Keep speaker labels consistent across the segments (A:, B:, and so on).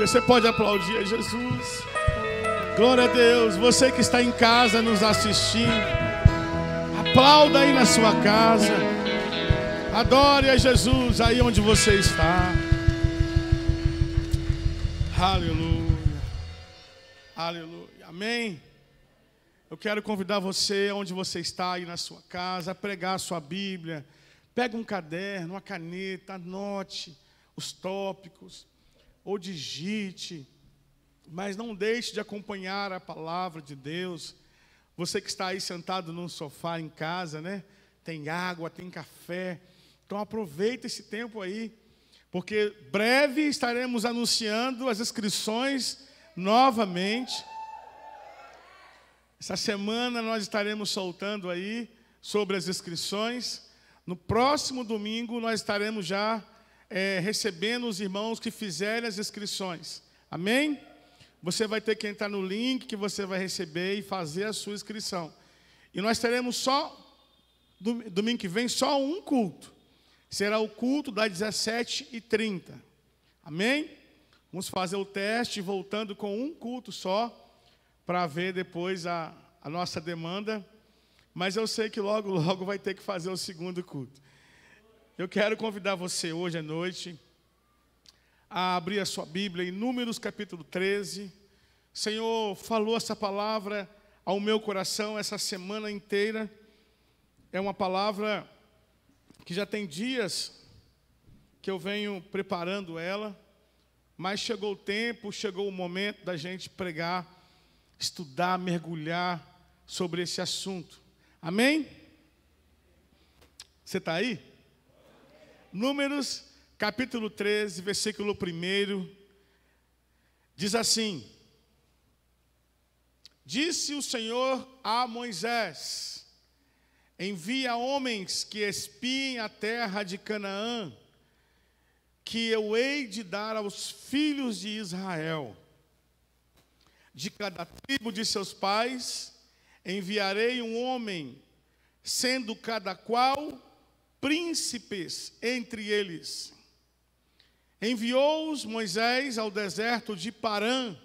A: Aleluia. Você pode aplaudir a Jesus. Glória a Deus. Você que está em casa nos assistindo, aplauda aí na sua casa. Adore a Jesus aí onde você está. Aleluia. Aleluia. Amém. Eu quero convidar você, onde você está aí na sua casa, a pregar a sua Bíblia. Pega um caderno, uma caneta, anote os tópicos, ou digite, mas não deixe de acompanhar a palavra de Deus. Você que está aí sentado num sofá em casa, né? Tem água, tem café. Então aproveita esse tempo aí, porque breve estaremos anunciando as inscrições novamente. Essa semana nós estaremos soltando aí sobre as inscrições. No próximo domingo nós estaremos já recebendo os irmãos que fizerem as inscrições. Amém? Você vai ter que entrar no link que você vai receber e fazer a sua inscrição. E nós teremos só, domingo que vem, só um culto. Será o culto das 17h30. Amém? Vamos fazer o teste voltando com um culto só, para ver depois a nossa demanda. Mas eu sei que logo, logo vai ter que fazer o segundo culto. Eu quero convidar você hoje à noite a abrir a sua Bíblia em Números capítulo 13. O Senhor falou essa palavra ao meu coração essa semana inteira. É uma palavra que já tem dias que eu venho preparando ela, mas chegou o tempo, chegou o momento da gente pregar, estudar, mergulhar sobre esse assunto. Amém? Você está aí? Números, capítulo 13, versículo 1, diz assim: Disse o Senhor a Moisés: envia homens que espiem a terra de Canaã, que eu hei de dar aos filhos de Israel. De cada tribo de seus pais enviarei um homem, sendo cada qual príncipes entre eles. Enviou-os Moisés ao deserto de Parã,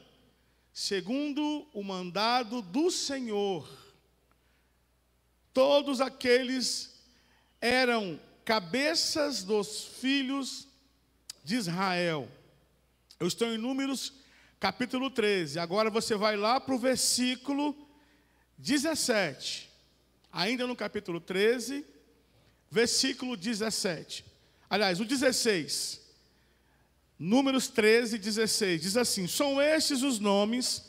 A: segundo o mandado do Senhor. Todos aqueles eram cabeças dos filhos de Israel. Eu estou em Números capítulo 13. Agora você vai lá para o versículo 17. Ainda no capítulo 13, versículo 17. Aliás, o 16. Números 13, 16. Diz assim: são estes os nomes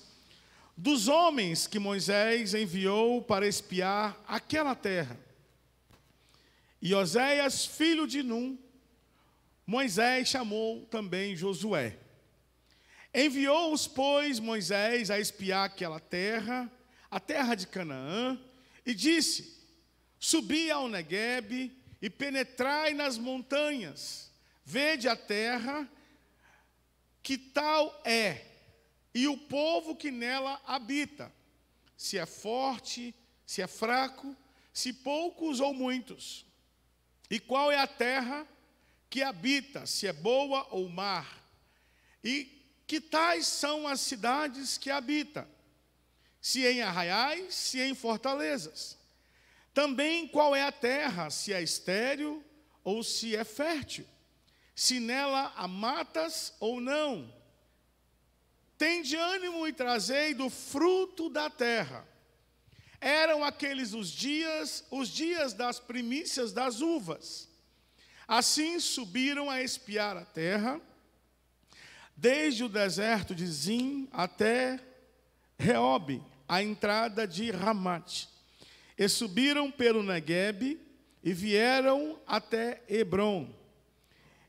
A: dos homens que Moisés enviou para espiar aquela terra. E Oséias, filho de Num, Moisés chamou também Josué. Enviou-os, pois, Moisés a espiar aquela terra, a terra de Canaã, e disse: subi ao Neguebe e penetrai nas montanhas, vede a terra, que tal é, e o povo que nela habita, se é forte, se é fraco, se poucos ou muitos. E qual é a terra que habita, se é boa ou má, e que tais são as cidades que habita, se em arraiais, se em fortalezas. Também qual é a terra, se é estéril ou se é fértil, se nela há matas ou não. Tende ânimo e trazei do fruto da terra. Eram aqueles os dias das primícias das uvas. Assim subiram a espiar a terra, desde o deserto de Zim até Reobe, a entrada de Ramate. E subiram pelo Neguebe e vieram até Hebrom.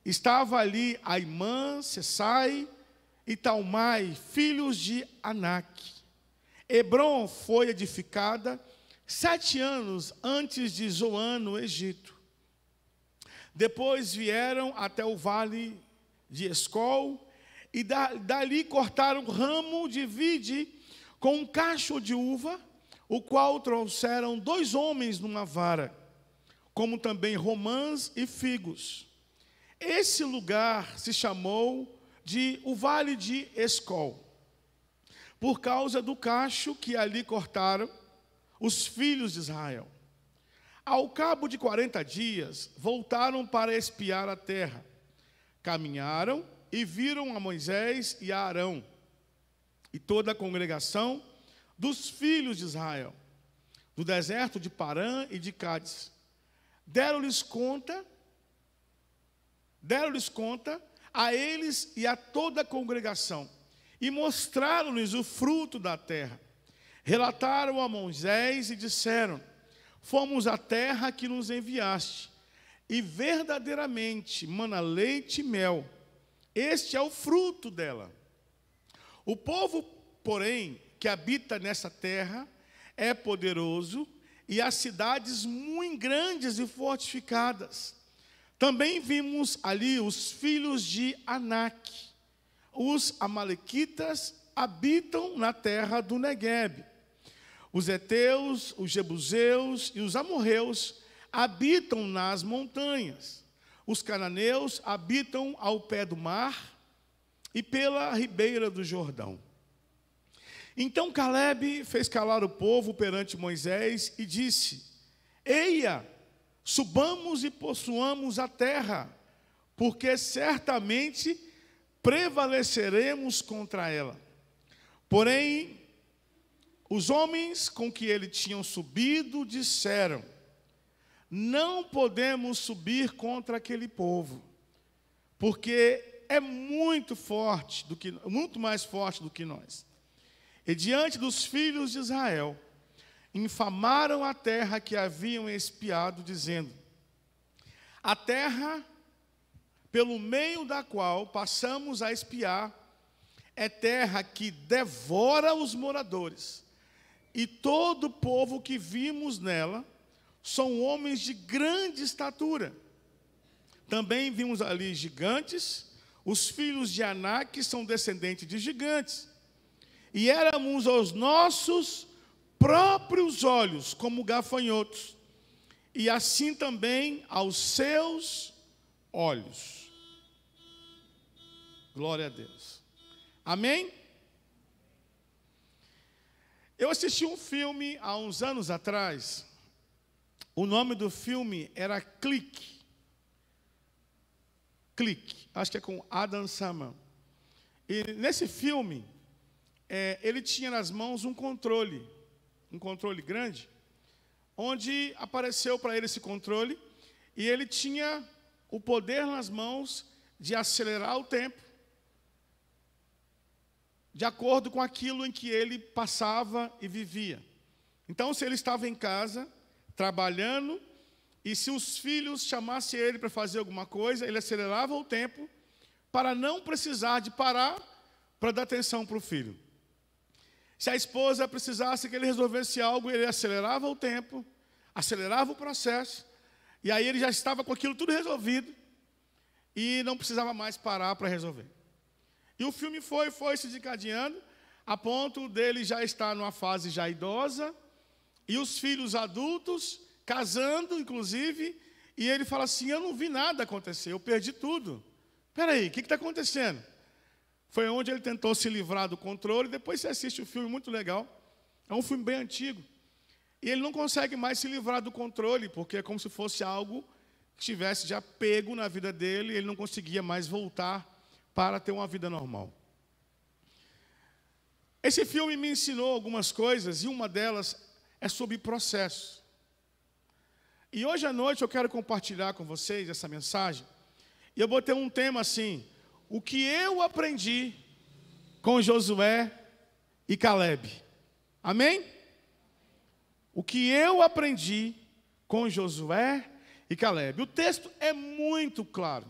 A: Estava ali Aimã, Sessai e Talmai, filhos de Anak. Hebrom foi edificada 7 anos antes de Zoan, no Egito. Depois vieram até o vale de Escol, e dali cortaram ramo de vide com um cacho de uva, o qual trouxeram 2 homens numa vara, como também romãs e figos. Esse lugar se chamou o vale de Escol, por causa do cacho que ali cortaram os filhos de Israel. Ao cabo de 40 dias, voltaram para espiar a terra. Caminharam e viram a Moisés e a Arão e toda a congregação dos filhos de Israel, do deserto de Parã e de Cádiz. Deram-lhes conta a eles e a toda a congregação, e mostraram-lhes o fruto da terra. Relataram a Moisés e disseram: fomos à terra que nos enviaste, e verdadeiramente mana leite e mel. Este é o fruto dela. O povo, porém, que habita nessa terra é poderoso, e as cidades muito grandes e fortificadas. Também vimos ali os filhos de Anak. Os amalequitas habitam na terra do Neguebe. Os heteus, os jebuseus e os amorreus habitam nas montanhas. Os cananeus habitam ao pé do mar e pela ribeira do Jordão. Então Calebe fez calar o povo perante Moisés e disse: eia, subamos e possuamos a terra, porque certamente prevaleceremos contra ela. Porém, os homens com que ele tinha subido disseram: não podemos subir contra aquele povo, porque é muito mais forte do que nós. E diante dos filhos de Israel, infamaram a terra que haviam espiado, dizendo: a terra pelo meio da qual passamos a espiar é terra que devora os moradores, e todo o povo que vimos nela são homens de grande estatura. Também vimos ali gigantes, os filhos de Anak são descendentes de gigantes, e éramos aos nossos próprios olhos como gafanhotos, e assim também aos seus olhos. Glória a Deus. Amém? Eu assisti um filme há uns anos atrás. O nome do filme era Clique. Clique, acho que é com Adam Sandler. E nesse filme, ele tinha nas mãos um controle grande, onde apareceu para ele esse controle, e ele tinha o poder nas mãos de acelerar o tempo, de acordo com aquilo em que ele passava e vivia. Então, se ele estava em casa, trabalhando, e se os filhos chamassem ele para fazer alguma coisa, ele acelerava o tempo para não precisar de parar para dar atenção para o filho. Se a esposa precisasse que ele resolvesse algo, ele acelerava o tempo, acelerava o processo, e aí ele já estava com aquilo tudo resolvido, e não precisava mais parar para resolver. E o filme foi se desencadeando, a ponto dele já estar numa fase já idosa, e os filhos adultos, casando, inclusive, e ele fala assim: eu não vi nada acontecer, eu perdi tudo. Espera aí, o que está acontecendo? Foi onde ele tentou se livrar do controle. Depois você assiste o filme, muito legal. É um filme bem antigo. E ele não consegue mais se livrar do controle, porque é como se fosse algo que estivesse já pego na vida dele, e ele não conseguia mais voltar para ter uma vida normal. Esse filme me ensinou algumas coisas, e uma delas é sobre processo. E hoje à noite eu quero compartilhar com vocês essa mensagem, e eu botei um tema assim: o que eu aprendi com Josué e Calebe. Amém? O que eu aprendi com Josué e Calebe. O texto é muito claro.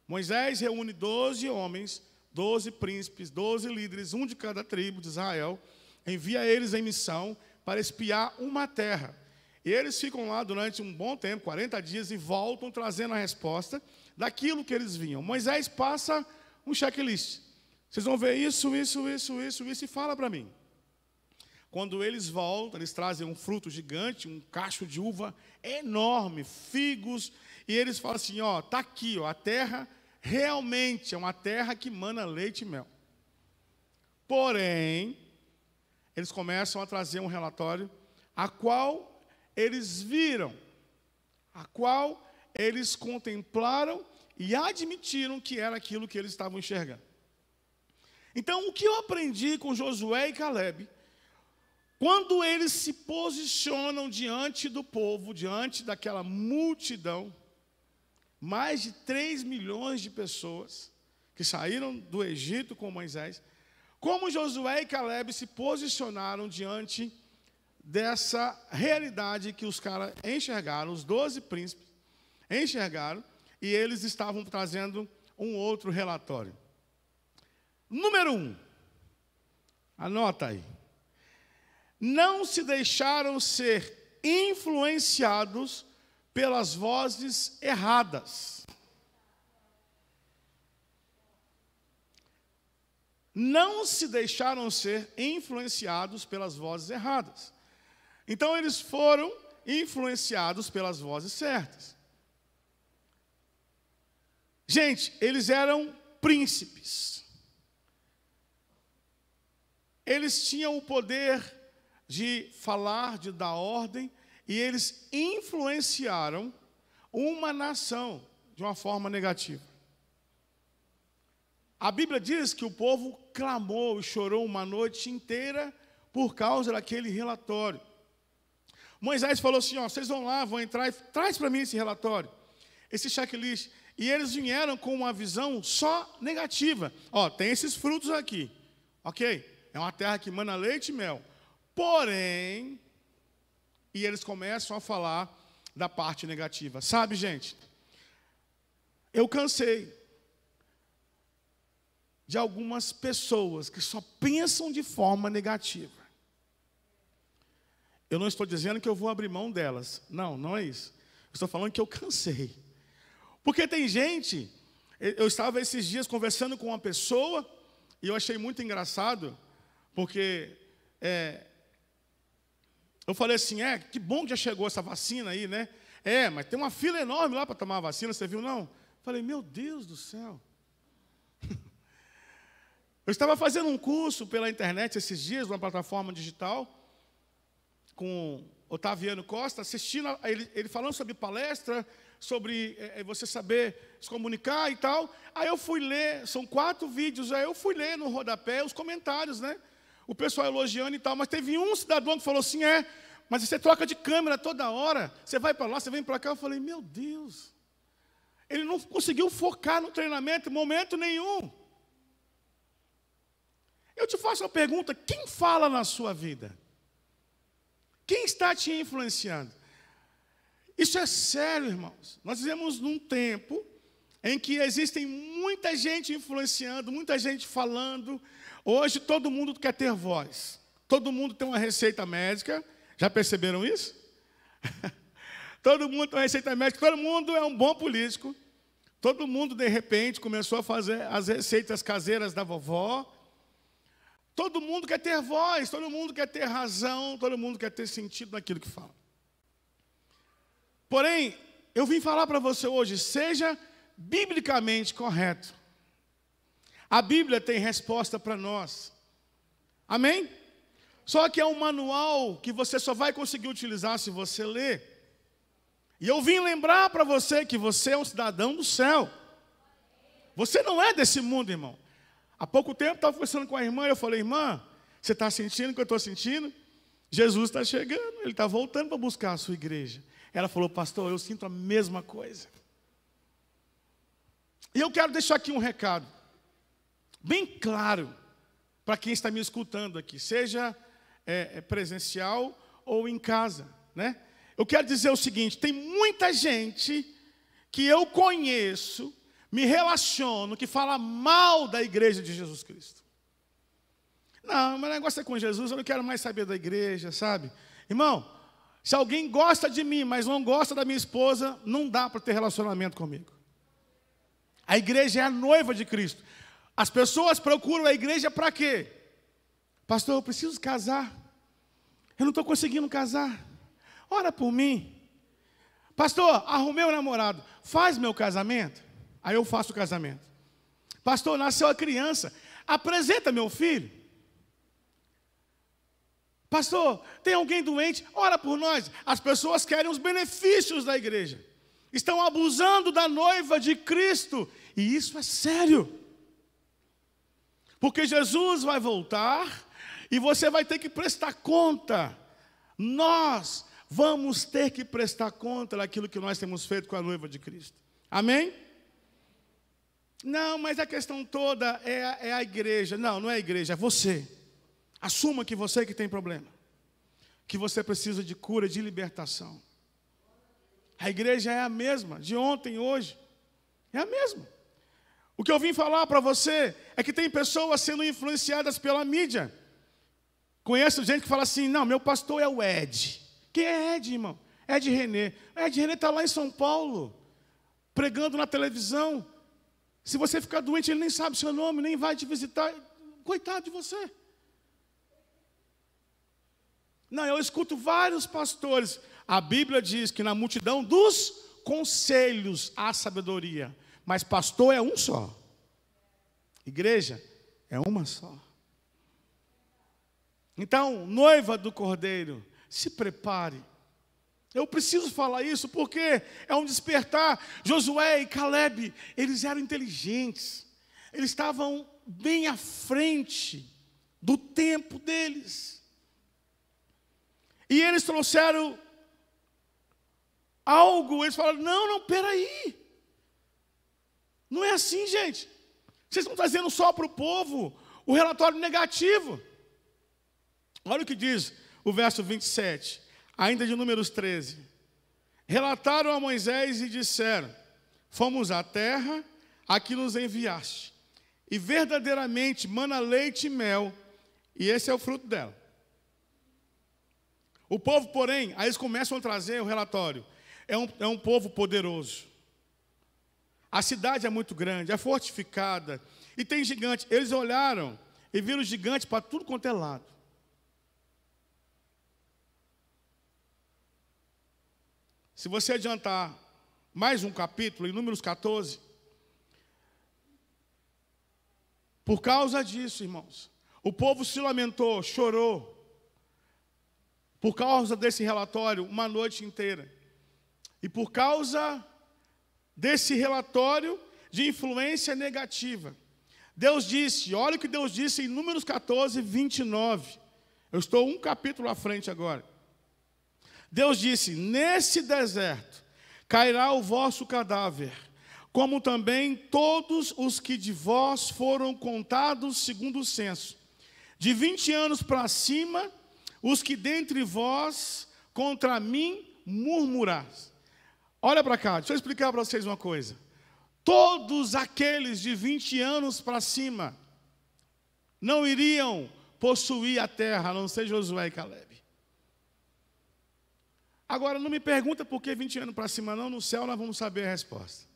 A: Moisés reúne 12 homens, 12 príncipes, 12 líderes, um de cada tribo de Israel, envia eles em missão para espiar uma terra. E eles ficam lá durante um bom tempo, 40 dias, e voltam trazendo a resposta daquilo que eles viam. Moisés passa um checklist. Vocês vão ver isso, e fala para mim. Quando eles voltam, eles trazem um fruto gigante, um cacho de uva enorme, figos, e eles falam assim: ó, está aqui, ó, a terra realmente é uma terra que mana leite e mel. Porém, eles começam a trazer um relatório a qual eles viram, a qual eles contemplaram e admitiram que era aquilo que eles estavam enxergando. Então, o que eu aprendi com Josué e Caleb, quando eles se posicionam diante do povo, diante daquela multidão, mais de 3 milhões de pessoas que saíram do Egito com Moisés, como Josué e Caleb se posicionaram diante dessa realidade que os caras enxergaram, os 12 príncipes enxergaram, e eles estavam trazendo um outro relatório. Número 1, anota aí. Não se deixaram ser influenciados pelas vozes erradas. Não se deixaram ser influenciados pelas vozes erradas. Então eles foram influenciados pelas vozes certas. Gente, eles eram príncipes. Eles tinham o poder de falar, de dar ordem, e eles influenciaram uma nação de uma forma negativa. A Bíblia diz que o povo clamou e chorou uma noite inteira por causa daquele relatório. Moisés falou assim, ó, vocês vão lá, vão entrar e traz para mim esse relatório, esse checklist. E eles vieram com uma visão só negativa. Ó, tem esses frutos aqui, ok? É uma terra que mana leite e mel. Porém, e eles começam a falar da parte negativa. Sabe, gente, eu cansei de algumas pessoas que só pensam de forma negativa. Eu não estou dizendo que eu vou abrir mão delas. Não, não é isso. Eu estou falando que eu cansei. Porque tem gente, eu estava esses dias conversando com uma pessoa, e eu achei muito engraçado, porque eu falei assim, que bom que já chegou essa vacina aí, né? Mas tem uma fila enorme lá para tomar a vacina, você viu, não? Falei, meu Deus do céu. Eu estava fazendo um curso pela internet esses dias, numa plataforma digital, com Otaviano Costa, assistindo ele falando sobre palestra, sobre você saber se comunicar e tal. Aí eu fui ler, são 4 vídeos, aí eu fui ler no rodapé os comentários, né? O pessoal elogiando e tal, mas teve um cidadão que falou assim, mas você troca de câmera toda hora, você vai para lá, você vem para cá. Eu falei, meu Deus, ele não conseguiu focar no treinamento em momento nenhum. Eu te faço uma pergunta, quem fala na sua vida? Quem está te influenciando? Isso é sério, irmãos. Nós vivemos num tempo em que existem muita gente influenciando, muita gente falando. Hoje todo mundo quer ter voz. Todo mundo tem uma receita médica. Já perceberam isso? Todo mundo tem uma receita médica. Todo mundo é um bom político. Todo mundo, de repente, começou a fazer as receitas caseiras da vovó. Todo mundo quer ter voz, todo mundo quer ter razão, todo mundo quer ter sentido naquilo que fala. Porém, eu vim falar para você hoje, seja biblicamente correto. A Bíblia tem resposta para nós. Amém? Só que é um manual que você só vai conseguir utilizar se você ler. E eu vim lembrar para você que você é um cidadão do céu. Você não é desse mundo, irmão. Há pouco tempo eu estava conversando com a irmã e eu falei, irmã, você está sentindo o que eu estou sentindo? Jesus está chegando, Ele está voltando para buscar a sua igreja. Ela falou, pastor, eu sinto a mesma coisa. E eu quero deixar aqui um recado, bem claro, para quem está me escutando aqui, seja presencial ou em casa, né? Eu quero dizer o seguinte, tem muita gente que eu conheço, me relaciono, que fala mal da igreja de Jesus Cristo. Não, meu negócio é com Jesus, eu não quero mais saber da igreja, sabe? Irmão, se alguém gosta de mim, mas não gosta da minha esposa, não dá para ter relacionamento comigo. A igreja é a noiva de Cristo. As pessoas procuram a igreja para quê? Pastor, eu preciso casar. Eu não estou conseguindo casar. Ora por mim. Pastor, arrumei um namorado. Faz meu casamento. Aí eu faço o casamento. Pastor, nasceu a criança. Apresenta meu filho. Pastor, tem alguém doente? Ora por nós. As pessoas querem os benefícios da igreja. Estão abusando da noiva de Cristo. E isso é sério. Porque Jesus vai voltar e você vai ter que prestar conta. Nós vamos ter que prestar conta daquilo que nós temos feito com a noiva de Cristo. Amém? Não, mas a questão toda é a igreja. Não, não é a igreja, é você. Assuma que você que tem problema. Que você precisa de cura, de libertação. A igreja é a mesma, de ontem, hoje. É a mesma. O que eu vim falar para você é que tem pessoas sendo influenciadas pela mídia. Conheço gente que fala assim, não, meu pastor é o Ed. Quem é Ed, irmão? Ed René. Ed René está lá em São Paulo, pregando na televisão. Se você ficar doente, ele nem sabe seu nome, nem vai te visitar. Coitado de você. Não, eu escuto vários pastores. A Bíblia diz que na multidão dos conselhos há sabedoria. Mas pastor é um só. Igreja é uma só. Então, noiva do Cordeiro, se prepare. Eu preciso falar isso porque é um despertar. Josué e Caleb, eles eram inteligentes. Eles estavam bem à frente do tempo deles. E eles trouxeram algo, eles falaram, não, peraí. Não é assim, gente. Vocês estão trazendo só para o povo o relatório negativo. Olha o que diz o verso 27, ainda de Números 13. Relataram a Moisés e disseram, fomos à terra a que nos enviaste, e verdadeiramente mana leite e mel, e esse é o fruto dela. O povo, porém, aí eles começam a trazer o relatório, é um povo poderoso. A cidade é muito grande, é fortificada, e tem gigante. Eles olharam e viram gigante para tudo quanto é lado. Se você adiantar mais um capítulo, em Números 14, por causa disso, irmãos, o povo se lamentou, chorou, por causa desse relatório, uma noite inteira. E por causa desse relatório de influência negativa, Deus disse, olha o que Deus disse em Números 14, 29. Eu estou um capítulo à frente agora. Deus disse, nesse deserto cairá o vosso cadáver, como também todos os que de vós foram contados segundo o censo. De 20 anos para cima, os que dentre vós contra mim murmurás. Olha para cá, deixa eu explicar para vocês uma coisa. Todos aqueles de 20 anos para cima não iriam possuir a terra, a não ser Josué e Caleb. Agora, não me pergunta por que 20 anos para cima não, no céu nós vamos saber a resposta.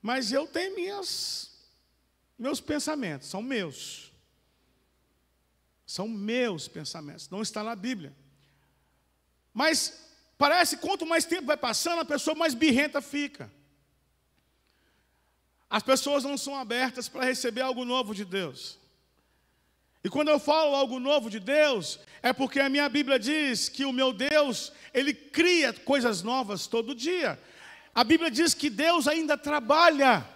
A: Mas eu tenho meus pensamentos, são meus. São meus pensamentos, não está na Bíblia. Mas parece que quanto mais tempo vai passando, a pessoa mais birrenta fica. As pessoas não são abertas para receber algo novo de Deus. E quando eu falo algo novo de Deus, é porque a minha Bíblia diz que o meu Deus, Ele cria coisas novas todo dia. A Bíblia diz que Deus ainda trabalha.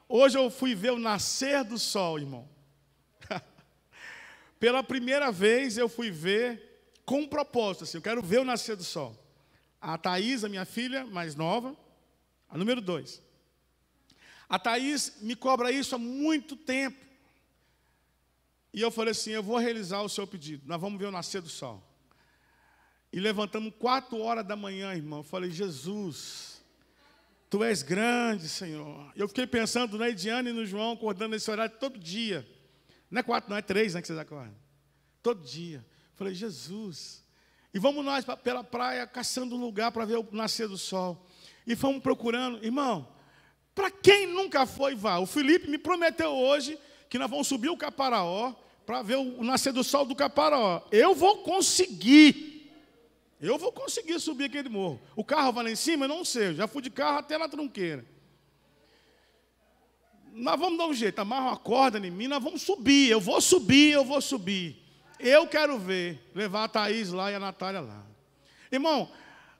A: Hoje eu fui ver o nascer do sol, irmão. Pela primeira vez eu fui ver com um propósito, assim, eu quero ver o nascer do sol. A Thaís, a minha filha mais nova, a número 2. A Thaís me cobra isso há muito tempo. E eu falei assim, eu vou realizar o seu pedido, nós vamos ver o nascer do sol. E levantamos 4 horas da manhã, irmão. Eu falei, Jesus, Tu és grande, Senhor. Eu fiquei pensando na Ediane e no João, acordando nesse horário todo dia. Não é 4, não, é 3, né, que vocês acordam. Todo dia. Eu falei, Jesus. E vamos nós pela praia, caçando um lugar para ver o nascer do sol. E fomos procurando. Irmão, para quem nunca foi, vá. O Felipe me prometeu hoje que nós vamos subir o Caparaó para ver o nascer do sol do Caparaó. Eu vou conseguir. Eu vou conseguir subir aquele morro. O carro vai lá em cima? Eu não sei. Eu já fui de carro até na Trunqueira. nós vamos dar um jeito, amarra uma corda em mim, nós vamos subir, eu vou subir. Eu quero ver, levar a Thaís lá e a Natália lá. Irmão,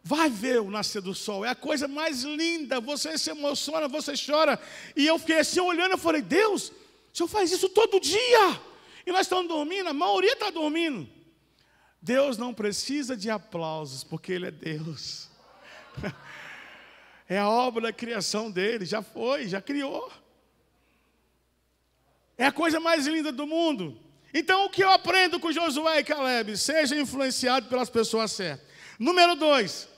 A: vai ver o nascer do sol, é a coisa mais linda, você se emociona, você chora. E eu fiquei assim olhando, eu falei, Deus, o Senhor faz isso todo dia. E nós estamos dormindo, a maioria está dormindo. Deus não precisa de aplausos, porque Ele é Deus. É a obra da criação dele, já criou. É a coisa mais linda do mundo. Então, o que eu aprendo com Josué e Caleb? Seja influenciado pelas pessoas certas. Número 2,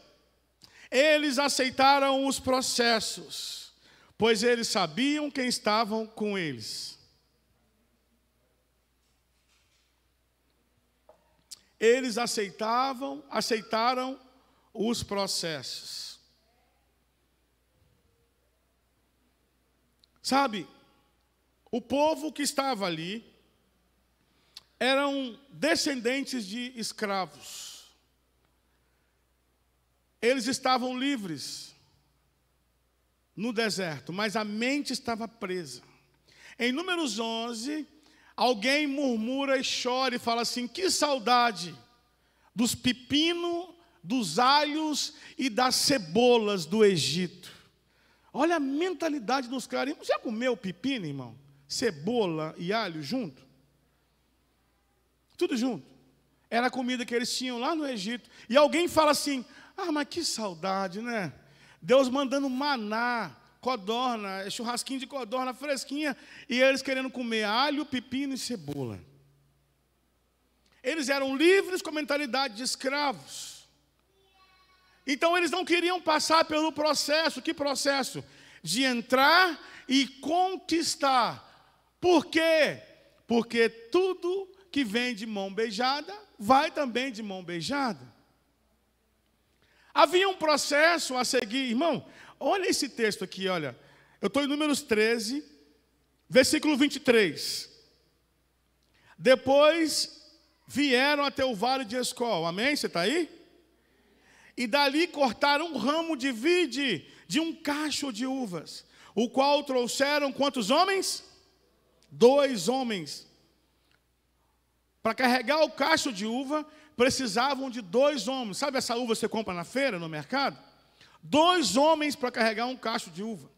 A: eles aceitaram os processos, pois eles sabiam quem estavam com eles. Eles aceitaram os processos. Sabe, o povo que estava ali eram descendentes de escravos. Eles estavam livres no deserto, mas a mente estava presa. Em Números 11, alguém murmura e chora e fala assim, que saudade dos pepinos, dos alhos e das cebolas do Egito. Olha a mentalidade dos caras. Já comeu pepino, irmão? Cebola e alho junto? Tudo junto. Era a comida que eles tinham lá no Egito. E alguém fala assim, mas que saudade, né? Deus mandando maná, codorna, churrasquinho de codorna fresquinha, e eles querendo comer alho, pepino e cebola. Eles eram livres com a mentalidade de escravos. Então eles não queriam passar pelo processo. Que processo? De entrar e conquistar. Por quê? Porque tudo que vem de mão beijada, vai também de mão beijada. Havia um processo a seguir. Irmão, olha esse texto aqui, olha. Eu estou em Números 13, versículo 23. Depois vieram até o vale de Escol. Amém? Você está aí? E dali cortaram um ramo de vide de um cacho de uvas, o qual trouxeram quantos homens? 2 homens. Para carregar o cacho de uva, precisavam de 2 homens. Sabe essa uva que você compra na feira, no mercado? 2 homens para carregar um cacho de uva.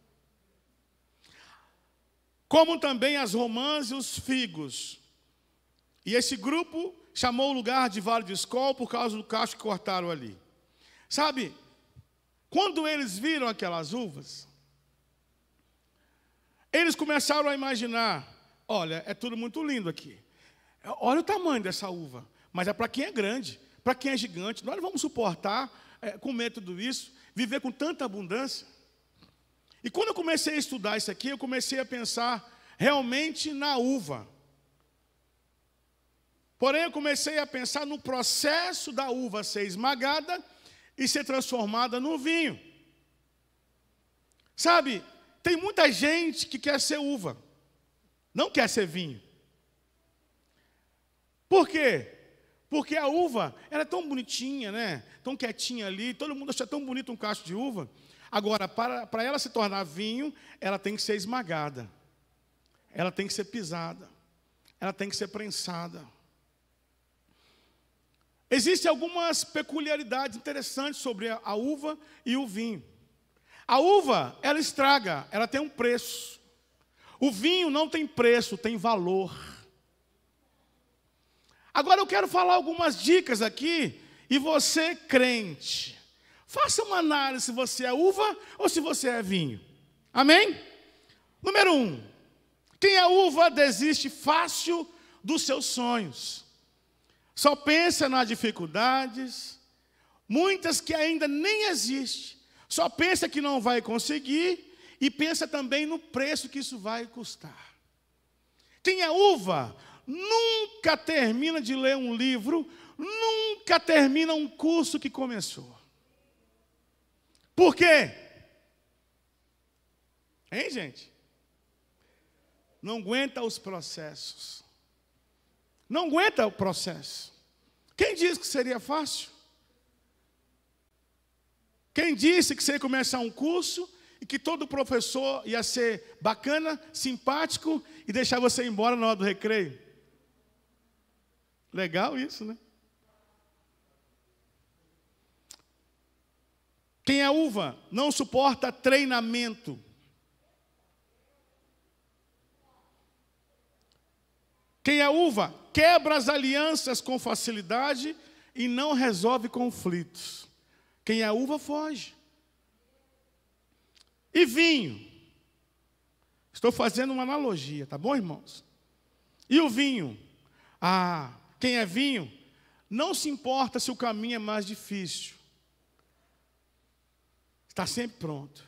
A: Como também as romãs e os figos. E esse grupo chamou o lugar de Vale de Escol por causa do cacho que cortaram ali. Sabe, quando eles viram aquelas uvas, eles começaram a imaginar, olha, é tudo muito lindo aqui. Olha o tamanho dessa uva, mas é para quem é grande, para quem é gigante. Nós não vamos suportar comer tudo isso, viver com tanta abundância. E quando eu comecei a estudar isso aqui, eu comecei a pensar realmente na uva. Porém, eu comecei a pensar no processo da uva ser esmagada e ser transformada no vinho. Sabe, tem muita gente que quer ser uva, não quer ser vinho. Por quê? Porque a uva, ela é tão bonitinha, né? Tão quietinha ali, todo mundo acha tão bonito um cacho de uva. Agora, para ela se tornar vinho, ela tem que ser esmagada. Ela tem que ser pisada. Ela tem que ser prensada. Existem algumas peculiaridades interessantes sobre a uva e o vinho. A uva, ela estraga, ela tem um preço. O vinho não tem preço, tem valor. Agora eu quero falar algumas dicas aqui, e você, crente, faça uma análise se você é uva ou se você é vinho. Amém? Número 1, quem é uva desiste fácil dos seus sonhos. Só pensa nas dificuldades, muitas que ainda nem existem. Só pensa que não vai conseguir e pensa também no preço que isso vai custar. Quem é uva nunca termina de ler um livro, nunca termina um curso que começou. Por quê? Hein, gente? Não aguenta os processos. Não aguenta o processo. Quem disse que seria fácil? Quem disse que você ia começar um curso e que todo professor ia ser bacana, simpático e deixar você ir embora na hora do recreio. Legal isso, né? Quem é uva não suporta treinamento. Quem é uva quebra as alianças com facilidade e não resolve conflitos. Quem é uva foge. E vinho. Estou fazendo uma analogia, tá bom, irmãos? E o vinho? Quem é vinho não se importa se o caminho é mais difícil. Está sempre pronto.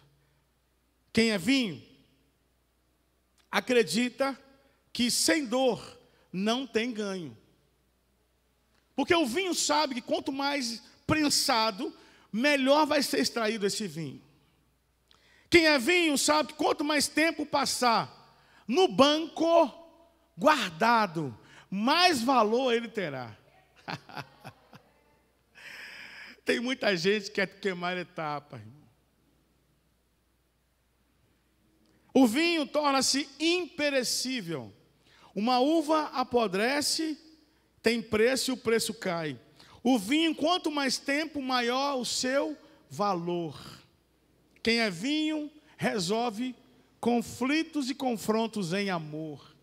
A: Quem é vinho acredita que sem dor não tem ganho. Porque o vinho sabe que quanto mais prensado, melhor vai ser extraído esse vinho. Quem é vinho sabe que quanto mais tempo passar no banco guardado, mais valor ele terá. Tem muita gente que quer queimar etapa, irmão. O vinho torna-se imperecível. Uma uva apodrece, tem preço e o preço cai. O vinho, quanto mais tempo, maior o seu valor. Quem é vinho, resolve conflitos e confrontos em amor.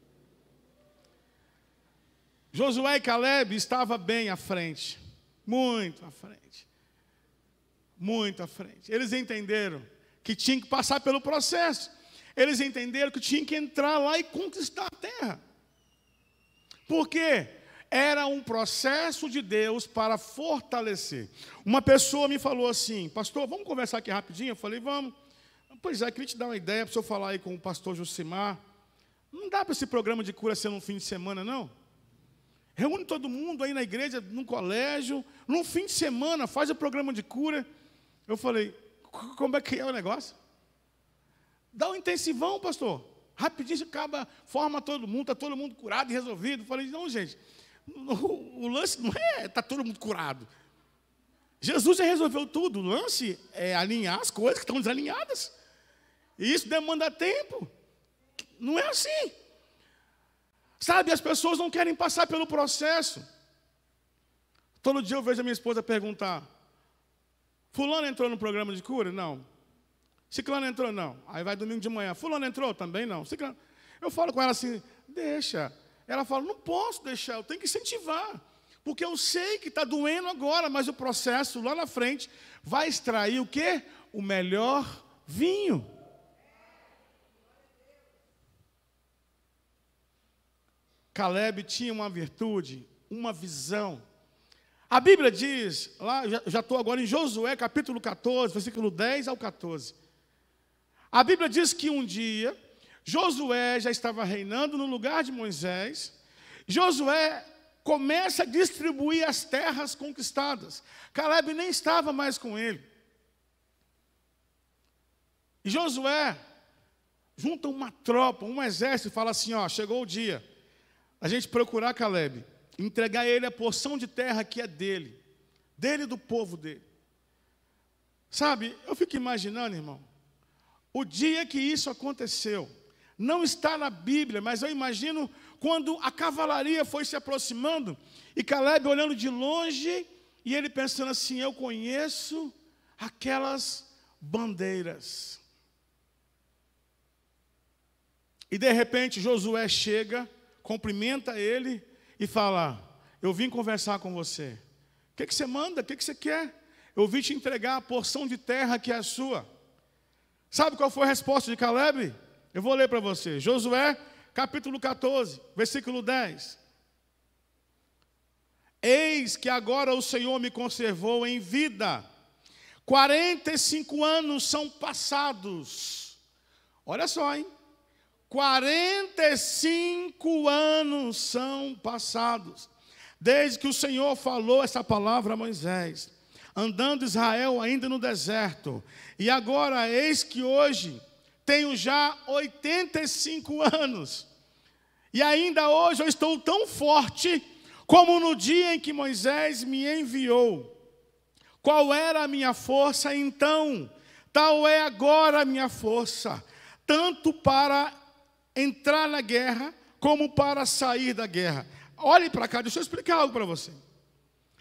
A: Josué e Caleb estavam bem à frente. Muito à frente. Muito à frente. Eles entenderam que tinham que passar pelo processo. Eles entenderam que tinham que entrar lá e conquistar a terra. Porque era um processo de Deus para fortalecer. Uma pessoa me falou assim: pastor, vamos conversar aqui rapidinho? Eu falei, vamos. Pois é, queria te dar uma ideia para o senhor falar aí com o pastor Josimar. Não dá para esse programa de cura ser num fim de semana, não? Reúne todo mundo aí na igreja, no colégio, num fim de semana, faz o programa de cura. Eu falei, como é que é o negócio? Dá um intensivão, pastor. Rapidinho você acaba, forma todo mundo, está todo mundo curado e resolvido. Eu falei, não, gente, o lance não é está todo mundo curado. Jesus já resolveu tudo. O lance é alinhar as coisas que estão desalinhadas. E isso demanda tempo. Não é assim. Sabe, as pessoas não querem passar pelo processo. Todo dia eu vejo a minha esposa perguntar: fulano entrou no programa de cura? Não. Ciclano entrou? Não. Aí vai domingo de manhã. Fulano entrou? Também não. Ciclano. Eu falo com ela assim, deixa. Ela fala, não posso deixar, eu tenho que incentivar. Porque eu sei que está doendo agora, mas o processo lá na frente vai extrair o quê? O melhor vinho. Caleb tinha uma virtude, uma visão. A Bíblia diz, lá, já estou agora em Josué, capítulo 14, versículo 10 ao 14. A Bíblia diz que um dia, Josué já estava reinando no lugar de Moisés. Josué começa a distribuir as terras conquistadas. Caleb nem estava mais com ele. E Josué junta uma tropa, um exército e fala assim, ó, chegou o dia a gente procurar Caleb, entregar a ele a porção de terra que é dele e do povo dele. Sabe, eu fico imaginando, irmão, o dia que isso aconteceu. Não está na Bíblia, mas eu imagino quando a cavalaria foi se aproximando e Caleb olhando de longe e ele pensando assim, eu conheço aquelas bandeiras. E de repente Josué chega, cumprimenta ele e fala, eu vim conversar com você. O que você manda? O que você quer? Eu vim te entregar a porção de terra que é sua. Sabe qual foi a resposta de Caleb? Eu vou ler para você. Josué, capítulo 14, versículo 10. Eis que agora o Senhor me conservou em vida. 45 anos são passados. Olha só, hein? 45 anos são passados. Desde que o Senhor falou essa palavra a Moisés. Andando Israel ainda no deserto. E agora, eis que hoje tenho já 85 anos. E ainda hoje eu estou tão forte como no dia em que Moisés me enviou. Qual era a minha força então? Tal é agora a minha força, tanto para entrar na guerra, como para sair da guerra. Olhe para cá, deixa eu explicar algo para você.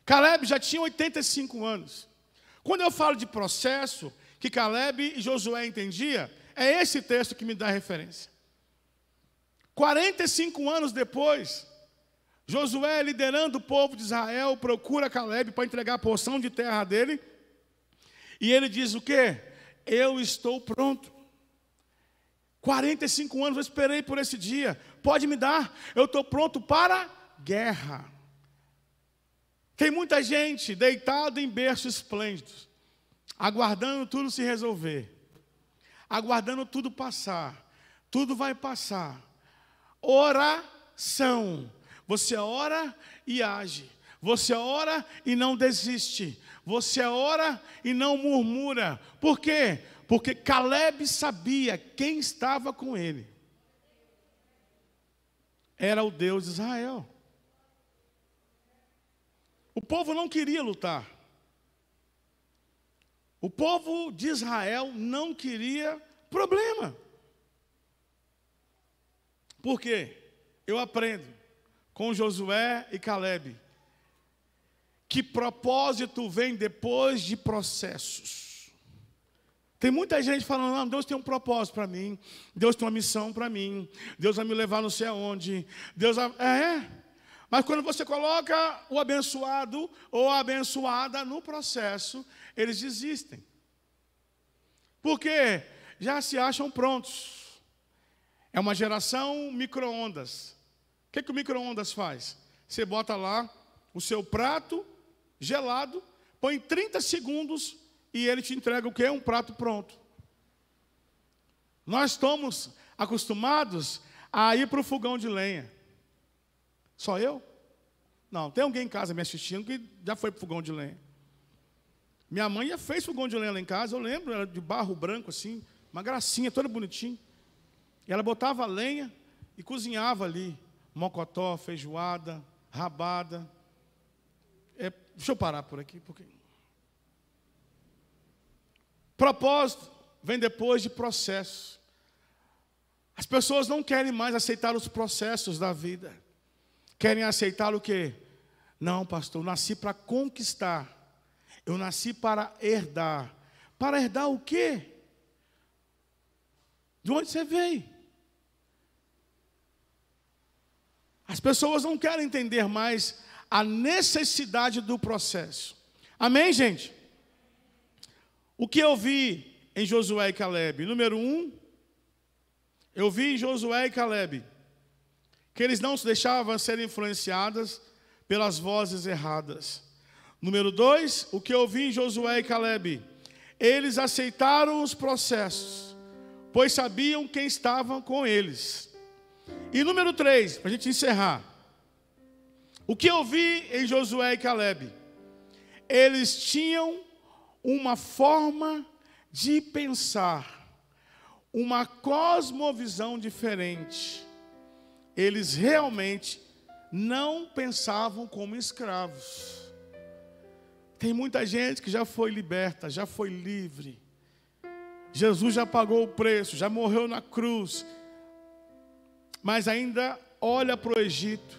A: Caleb já tinha 85 anos. Quando eu falo de processo, que Caleb e Josué entendiam, é esse texto que me dá referência. 45 anos depois, Josué, liderando o povo de Israel, procura Caleb para entregar a porção de terra dele. E ele diz o quê? Eu estou pronto. 45 anos eu esperei por esse dia. Pode me dar. Eu estou pronto para guerra. Tem muita gente deitada em berços esplêndidos, aguardando tudo se resolver, aguardando tudo passar. Tudo vai passar. Oração. Você ora e age. Você ora e não desiste. Você ora e não murmura. Por quê? Porque Caleb sabia quem estava com ele. Era o Deus de Israel. O povo não queria lutar. O povo de Israel não queria problema. Por quê? Eu aprendo com Josué e Caleb que propósito vem depois de processos. Tem muita gente falando, não, Deus tem um propósito para mim, Deus tem uma missão para mim, Deus vai me levar não sei aonde, Deus vai... Mas quando você coloca o abençoado ou a abençoada no processo, eles desistem. Porque já se acham prontos. É uma geração micro-ondas. O que o micro-ondas faz? Você bota lá o seu prato gelado, põe 30 segundos e ele te entrega o quê? Um prato pronto. Nós estamos acostumados a ir para o fogão de lenha. Só eu? Não, tem alguém em casa me assistindo que já foi para o fogão de lenha. Minha mãe já fez fogão de lenha lá em casa, eu lembro, era de barro branco assim, uma gracinha, toda bonitinha. E ela botava a lenha e cozinhava ali, mocotó, feijoada, rabada. Deixa eu parar por aqui, porque... Propósito vem depois de processo. As pessoas não querem mais aceitar os processos da vida. Querem aceitar o quê? Não, pastor, eu nasci para conquistar. Eu nasci para herdar. Para herdar o quê? De onde você veio? As pessoas não querem entender mais a necessidade do processo. Amém, gente? O que eu vi em Josué e Caleb? Número 1, eu vi em Josué e Caleb que eles não se deixavam ser influenciadas pelas vozes erradas. Número 2, o que eu vi em Josué e Caleb? Eles aceitaram os processos, pois sabiam quem estavam com eles. E número 3, para a gente encerrar. O que eu vi em Josué e Caleb? Eles tinham uma forma de pensar, uma cosmovisão diferente. Eles realmente não pensavam como escravos. Tem muita gente que já foi liberta, já foi livre. Jesus já pagou o preço, já morreu na cruz. Mas ainda olha para o Egito,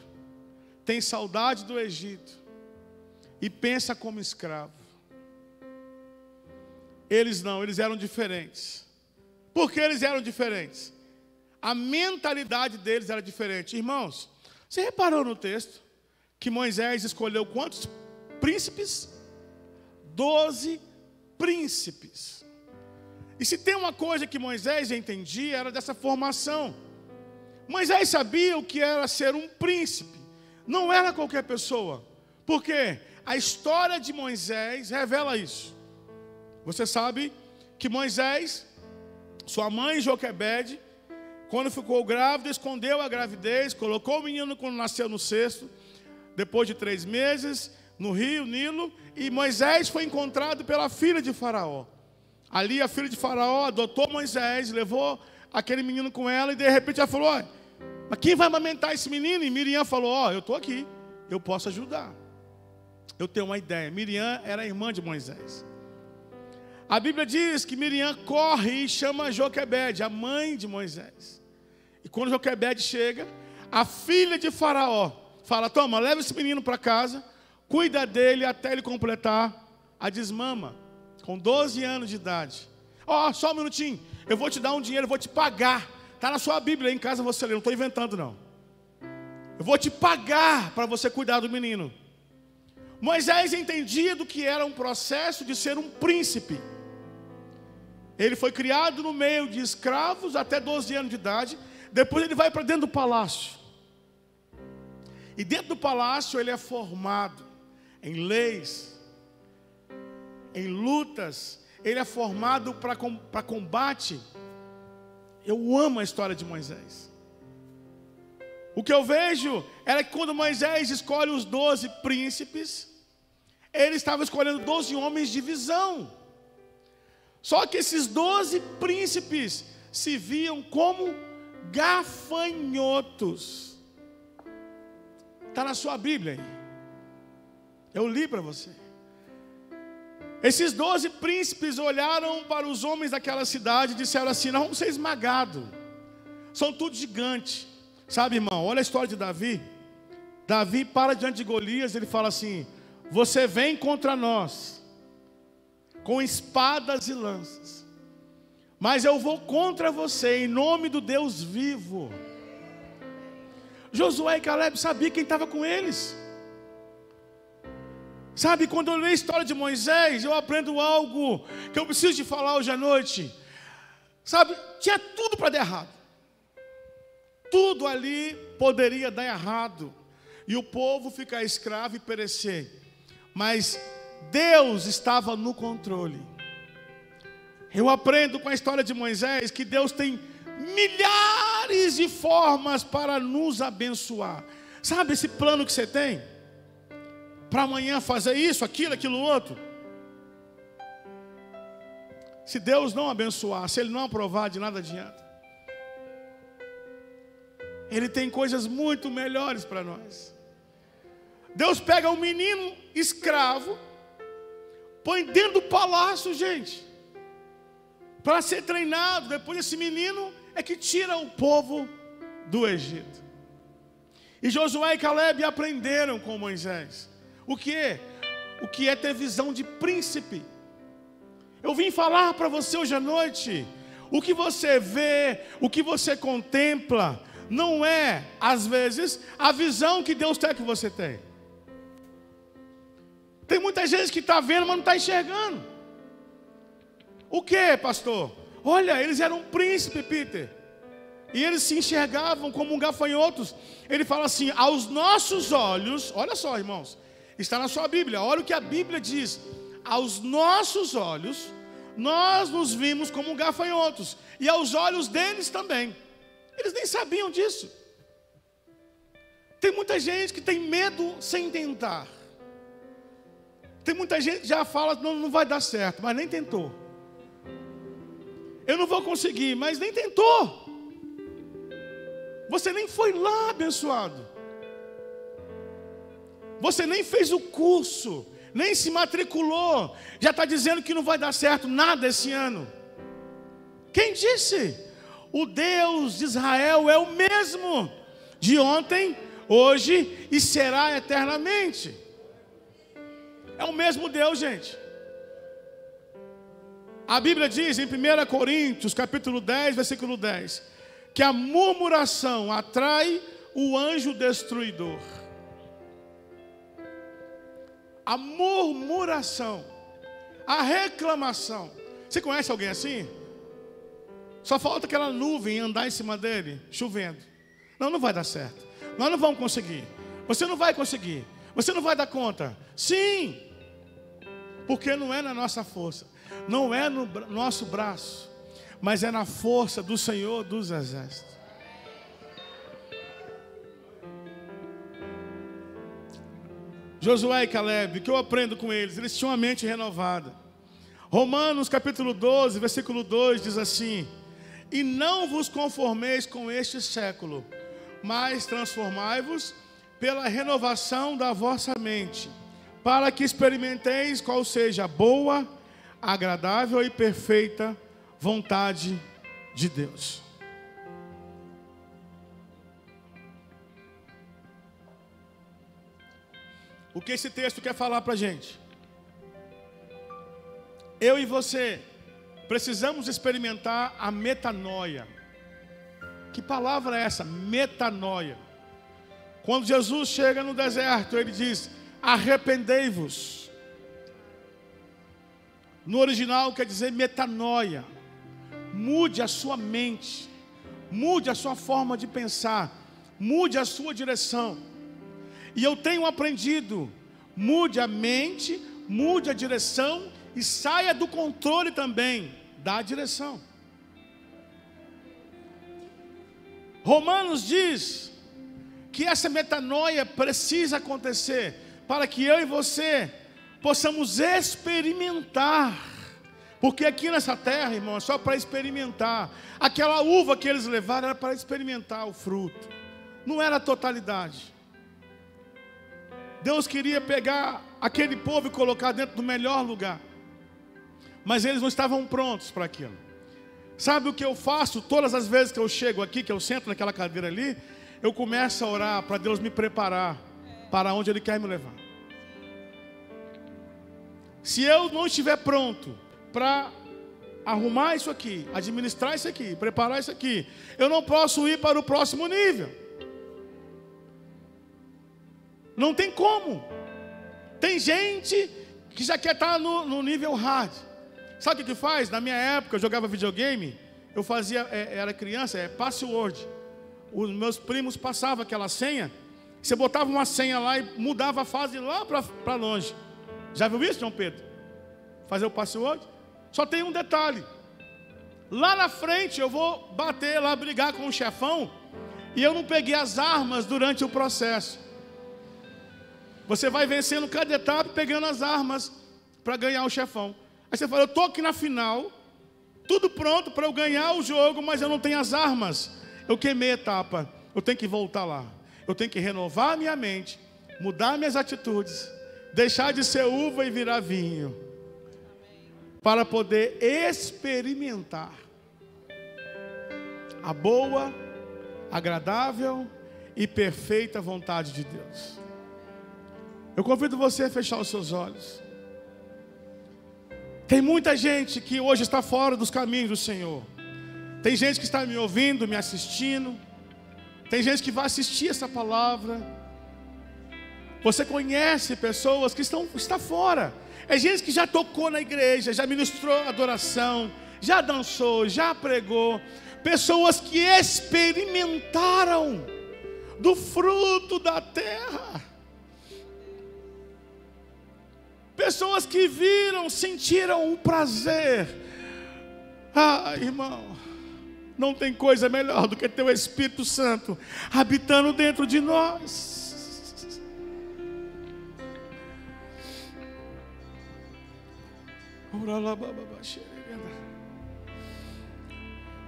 A: tem saudade do Egito e pensa como escravo. Eles não, eles eram diferentes. Por que eles eram diferentes? A mentalidade deles era diferente. Irmãos, você reparou no texto que Moisés escolheu quantos príncipes? 12 príncipes. E se tem uma coisa que Moisés entendia, era dessa formação. Moisés sabia o que era ser um príncipe. Não era qualquer pessoa. Por quê? A história de Moisés revela isso. Você sabe que Moisés, sua mãe Joquebede, quando ficou grávida, escondeu a gravidez, colocou o menino quando nasceu no cesto, depois de 3 meses, no rio Nilo, e Moisés foi encontrado pela filha de Faraó. Ali a filha de Faraó adotou Moisés, levou aquele menino com ela, e de repente ela falou, olha, mas quem vai amamentar esse menino? E Miriam falou, ó, eu estou aqui, eu posso ajudar. Eu tenho uma ideia. Miriam era a irmã de Moisés. A Bíblia diz que Miriam corre e chama Joquebede, a mãe de Moisés. E quando Joquebede chega, a filha de Faraó fala: toma, leva esse menino para casa, cuida dele até ele completar a desmama, com 12 anos de idade. Ó, só um minutinho, eu vou te dar um dinheiro, eu vou te pagar. Está na sua Bíblia, aí em casa você lê, não estou inventando não. Eu vou te pagar para você cuidar do menino. Moisés entendia do que era um processo de ser um príncipe. Ele foi criado no meio de escravos até 12 anos de idade. Depois ele vai para dentro do palácio. E dentro do palácio ele é formado em leis, em lutas. Ele é formado para combate. Eu amo a história de Moisés. O que eu vejo era que quando Moisés escolhe os 12 príncipes, ele estava escolhendo 12 homens de visão. Só que esses 12 príncipes se viam como gafanhotos. Está na sua Bíblia aí. Eu li para você. Esses 12 príncipes olharam para os homens daquela cidade e disseram assim: nós vamos ser esmagados. São tudo gigantes. Sabe, irmão, olha a história de Davi. Davi para diante de Golias, ele fala assim: você vem contra nós com espadas e lanças, mas eu vou contra você em nome do Deus vivo. Josué e Caleb sabiam quem estava com eles. Sabe, quando eu leio a história de Moisés, eu aprendo algo que eu preciso de falar hoje à noite. Sabe, tinha tudo para dar errado. Tudo ali poderia dar errado e o povo ficar escravo e perecer. Mas Deus estava no controle. Eu aprendo com a história de Moisés que Deus tem milhares de formas para nos abençoar. Sabe esse plano que você tem? Para amanhã fazer isso, aquilo outro. Se Deus não abençoar, se Ele não aprovar, de nada adianta. Ele tem coisas muito melhores para nós. Deus pega um menino escravo, põe dentro do palácio, gente, para ser treinado. Depois esse menino é que tira o povo do Egito. E Josué e Caleb aprenderam com Moisés. O que é? O que é ter visão de príncipe. Eu vim falar para você hoje à noite. O que você vê, o que você contempla, não é, às vezes, a visão que Deus quer que você tenha. Tem muita gente que está vendo, mas não está enxergando. O que, pastor? Olha, eles eram um príncipe, Peter. E eles se enxergavam como gafanhotos. Ele fala assim: aos nossos olhos, olha só, irmãos, está na sua Bíblia, olha o que a Bíblia diz. Aos nossos olhos, nós nos vimos como gafanhotos. E aos olhos deles também. Eles nem sabiam disso. Tem muita gente que tem medo sem tentar. Tem muita gente que já fala: não vai dar certo, mas nem tentou. Eu não vou conseguir, mas nem tentou. Você nem foi lá abençoado. Você nem fez o curso, nem se matriculou. Já está dizendo que não vai dar certo nada esse ano. Quem disse? O Deus de Israel é o mesmo, de ontem, hoje e será eternamente. É o mesmo Deus, gente. A Bíblia diz em 1 Coríntios, capítulo 10, versículo 10, que a murmuração atrai o anjo destruidor. A murmuração, a reclamação. Você conhece alguém assim? Só falta aquela nuvem andar em cima dele, chovendo. Não vai dar certo. Nós não vamos conseguir. Você não vai conseguir. Você não vai dar conta. Sim, porque não é na nossa força, não é no nosso braço, mas é na força do Senhor dos Exércitos. Josué e Caleb, o que eu aprendo com eles? Eles tinham a mente renovada. Romanos capítulo 12, versículo 2 diz assim: e não vos conformeis com este século, mas transformai-vos pela renovação da vossa mente, para que experimenteis qual seja a boa, agradável e perfeita vontade de Deus. O que esse texto quer falar para a gente? Eu e você precisamos experimentar a metanoia. Que palavra é essa? Metanoia. Quando Jesus chega no deserto, ele diz: arrependei-vos. No original quer dizer metanoia. Mude a sua mente, mude a sua forma de pensar, mude a sua direção. E eu tenho aprendido: mude a mente, mude a direção e saia do controle também da direção. Romanos diz que essa metanoia precisa acontecer para que eu e você possamos experimentar. Porque aqui nessa terra, irmão, é só para experimentar. Aquela uva que eles levaram era para experimentar o fruto, não era a totalidade. Deus queria pegar aquele povo e colocar dentro do melhor lugar, mas eles não estavam prontos para aquilo. Sabe o que eu faço todas as vezes que eu chego aqui, que eu sento naquela cadeira ali? Eu começo a orar para Deus me preparar para onde Ele quer me levar. Se eu não estiver pronto para arrumar isso aqui, administrar isso aqui, preparar isso aqui, eu não posso ir para o próximo nível. Não tem como. Tem gente que já quer estar no nível hard. Sabe o que faz? Na minha época eu jogava videogame, eu fazia, era criança, password. Os meus primos passavam aquela senha, você botava uma senha lá e mudava a fase lá para longe. Já viu isso, João Pedro? Fazer o password? Só tem um detalhe: lá na frente eu vou bater lá, brigar com o chefão, e eu não peguei as armas durante o processo. Você vai vencendo cada etapa, pegando as armas para ganhar o chefão. Aí você fala: eu estou aqui na final, tudo pronto para eu ganhar o jogo, mas eu não tenho as armas. Eu queimei a etapa, eu tenho que voltar lá. Eu tenho que renovar a minha mente, mudar minhas atitudes, deixar de ser uva e virar vinho, para poder experimentar a boa, agradável e perfeita vontade de Deus. Eu convido você a fechar os seus olhos. Tem muita gente que hoje está fora dos caminhos do Senhor. Tem gente que está me ouvindo, me assistindo. Tem gente que vai assistir essa palavra. Você conhece pessoas que estão fora. É gente que já tocou na igreja, já ministrou adoração, já dançou, já pregou. Pessoas que experimentaram do fruto da terra. Pessoas que viram, sentiram o prazer. Ah, irmão, não tem coisa melhor do que ter o Espírito Santo habitando dentro de nós.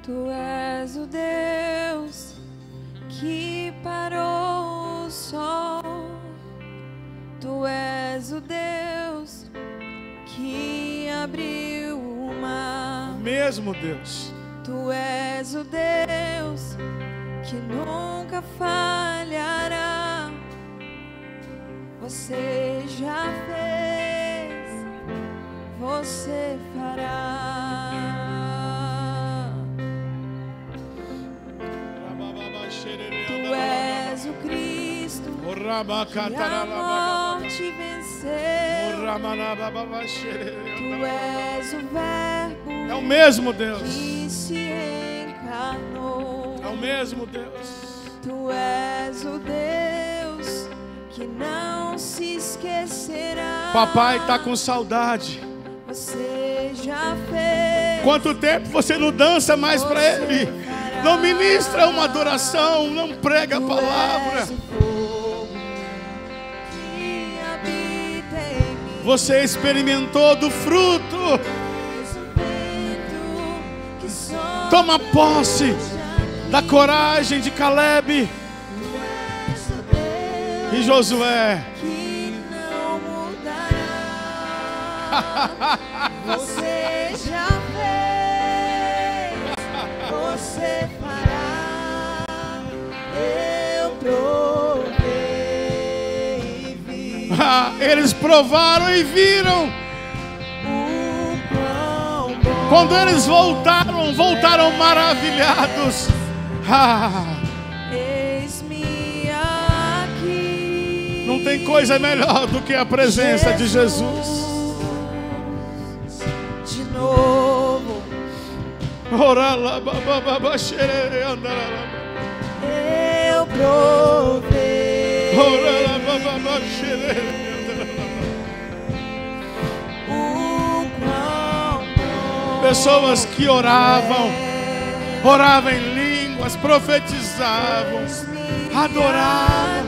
B: Tu és o Deus que parou o sol. Tu és o Deus que abriu o mar.
A: Mesmo Deus.
B: Tu és o Deus que nunca falhará. Você já fez, você fará. Tu és o Cristo que a morte venceu. Tu és o Verbo,
A: é o mesmo Deus,
B: que se encarnou.
A: É o mesmo Deus.
B: Tu és o Deus que não se esquecerá.
A: Papai está com saudade.
B: Você já fez.
A: Quanto tempo você não dança mais para Ele? Não ministra uma adoração, não prega a palavra. Você experimentou do fruto. Toma posse da coragem de Caleb e Josué.
B: Você já fez, você fará. Eu provei e vi.
A: Eles provaram e viram.
B: O quão bom.
A: Quando eles voltaram maravilhados.
B: Eis-me aqui.
A: Não tem coisa melhor do que a presença de Jesus.
B: De novo. Eu provei o quão bom.
A: Pessoas que oravam em línguas, profetizavam, adoravam,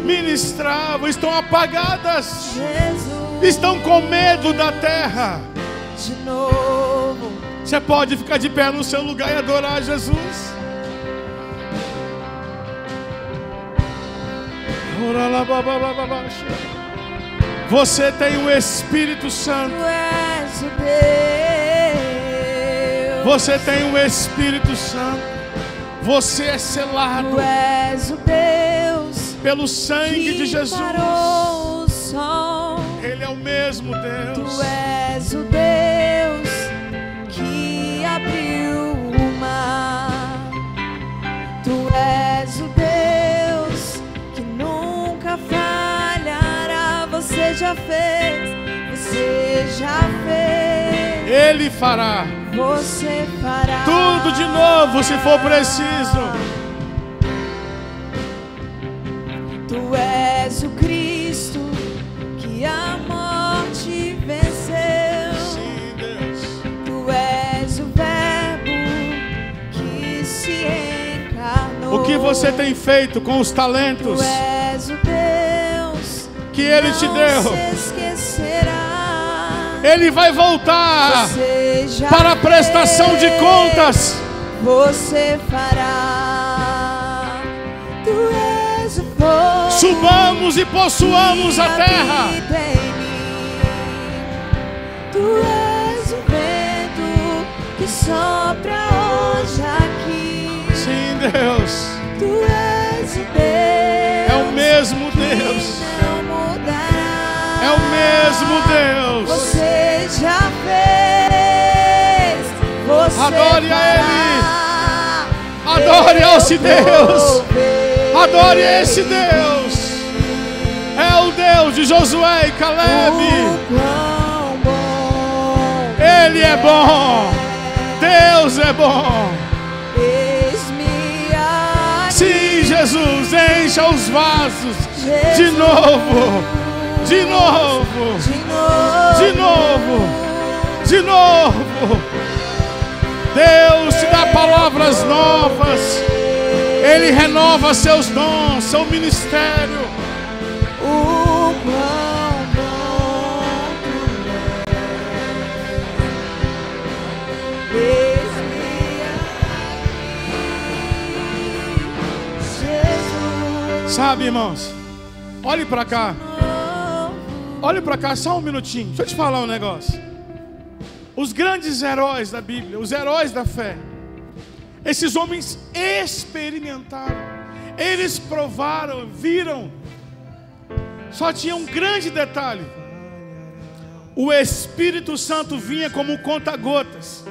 A: ministravam, estão apagadas,
B: Jesus,
A: estão com medo da terra.
B: de novo.
A: Você pode ficar de pé no seu lugar e adorar Jesus. Você tem o Espírito Santo.
B: Tu és o Deus.
A: Você tem o Espírito Santo. Você é selado
B: Tu és o Deus
A: pelo sangue de
B: que
A: Jesus.
B: parou o sol.
A: Ele é o mesmo Deus.
B: Tu és o Deus que abriu o mar. Tu és o Deus que nunca falhará. Você já fez, você já fez.
A: Ele fará
B: Você fará
A: tudo de novo se for preciso.
B: Tu és o Cristo que a morte venceu.
A: Sim, Deus.
B: Tu és o Verbo que se encarnou.
A: O que você tem feito com os
B: Tu
A: talentos
B: és o Deus
A: que Ele te
B: não
A: deu?
B: se esquecerá.
A: Ele vai voltar
B: Você já
A: para a prestação de
B: fez,
A: contas.
B: Você fará. Tu és o fogo
A: Subamos e possuamos
B: que
A: a terra.
B: habita em mim. Tu és o vento que sopra hoje aqui.
A: Sim, Deus.
B: Tu és o Deus.
A: É o mesmo
B: que
A: Deus.
B: não mudará.
A: É o mesmo Deus.
B: Você já fez. Você
A: Adore a
B: fará.
A: Adore
B: Eu
A: esse Deus.
B: provei.
A: Adore esse Deus. É o Deus de Josué e Caleb.
B: O quão bom
A: Ele é bom. Deus é bom.
B: eis-me aqui.
A: Sim, Jesus, encha os vasos de
B: Jesus.
A: novo. De novo.
B: De novo.
A: De novo. De novo. Deus te dá palavras novas. Ele renova seus dons, seu ministério.
B: O quão bom tu és. Eis-me aqui, Jesus.
A: Sabe, irmãos, olhe para cá. Olhe para cá só um minutinho. Deixa eu te falar um negócio. Os grandes heróis da Bíblia, os heróis da fé, esses homens experimentaram, eles provaram, viram. Só tinha um grande detalhe: o Espírito Santo vinha como conta-gotas,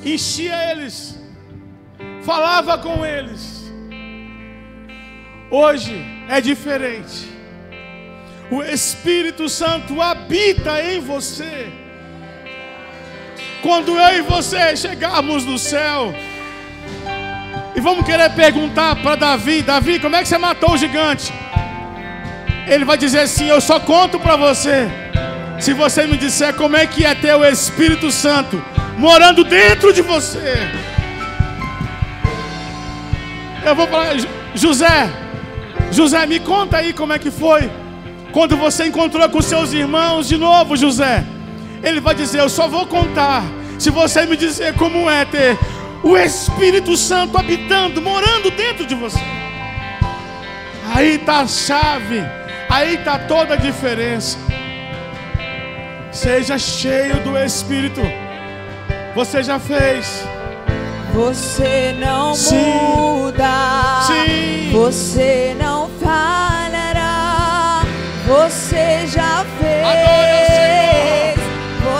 A: enchia eles, falava com eles. Hoje é diferente. O Espírito Santo habita em você. Quando eu e você chegarmos no céu e vamos querer perguntar para Davi: Davi, como é que você matou o gigante? Ele vai dizer assim: eu só conto para você se você me disser como é que é ter o Espírito Santo morando dentro de você. Eu vou falar: José, me conta aí como é que foi quando você encontrou com seus irmãos de novo, José. Ele vai dizer: eu só vou contar se você me dizer como é ter o Espírito Santo habitando, morando dentro de você. Aí está a chave, aí está toda a diferença. Seja cheio do Espírito. Você já fez.
B: Você não
A: Sim.
B: muda.
A: Sim.
B: Você não falhará. Você já fez.
A: Adore ao Senhor.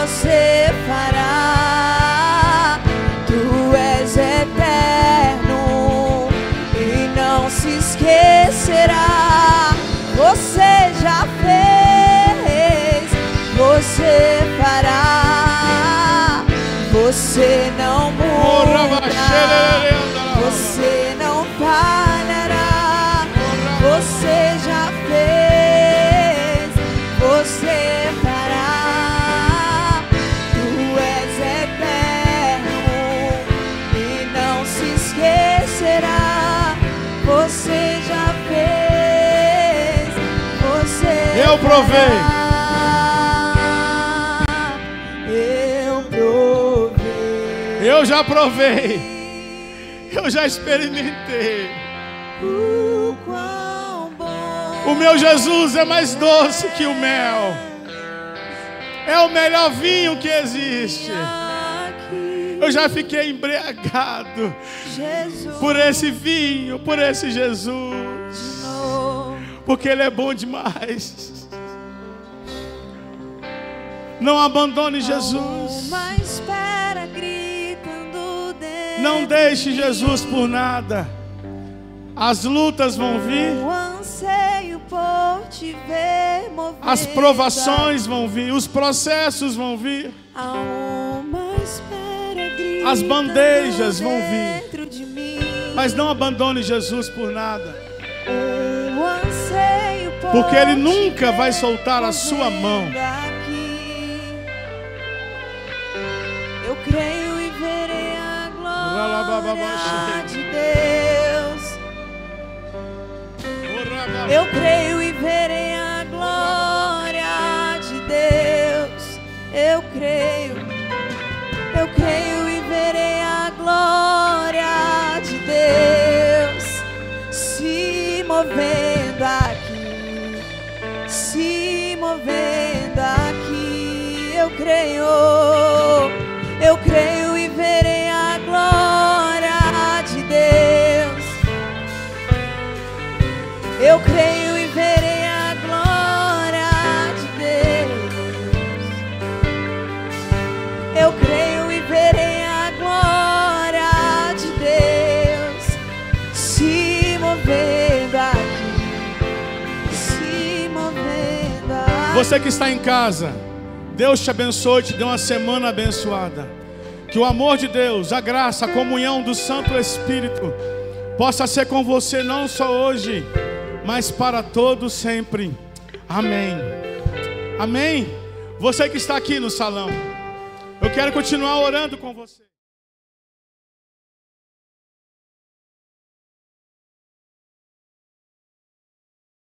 B: Você fará. Tu és eterno e não se esquecerá. Você já fez. Você fará. Você não muda. Você não falhará. Você já fez. Você fará. Tu és eterno e não se esquecerá. Você já fez. Você
A: Eu provei.
B: fará. Eu provei.
A: Eu já provei. Eu já experimentei.
B: O quão bom
A: O meu Jesus é mais doce que o mel. É o melhor vinho que existe.
B: aqui,
A: Eu já fiquei embriagado
B: Jesus,
A: por esse vinho, por esse Jesus. Porque Ele é bom demais. Não abandone Jesus.
B: uma espera gritando dentro.
A: Não deixe Jesus por nada. As lutas vão vir.
B: O anseio por te ver mover.
A: As provações vão vir. Os processos vão vir.
B: Há uma espera gritando
A: As bandejas vão vir.
B: dentro de mim.
A: Mas não abandone Jesus por nada.
B: O anseio por
A: Porque Ele
B: te
A: nunca
B: ver
A: vai soltar a sua mão.
B: movendo aqui. Eu creio e verei a glória de Deus. Eu creio e verei a glória de Deus. Eu creio e verei a glória de Deus se movendo aqui, se movendo aqui. Eu creio e verei a glória de Deus. Eu creio e verei a glória de Deus. Eu creio e verei a glória de Deus se movendo aqui, se movendo aqui.
A: Você que está em casa, Deus te abençoe, te dê uma semana abençoada. Que o amor de Deus, a graça, a comunhão do Santo Espírito possa ser com você não só hoje, mas para todos sempre. Amém. Amém. Você que está aqui no salão, eu quero continuar orando com você.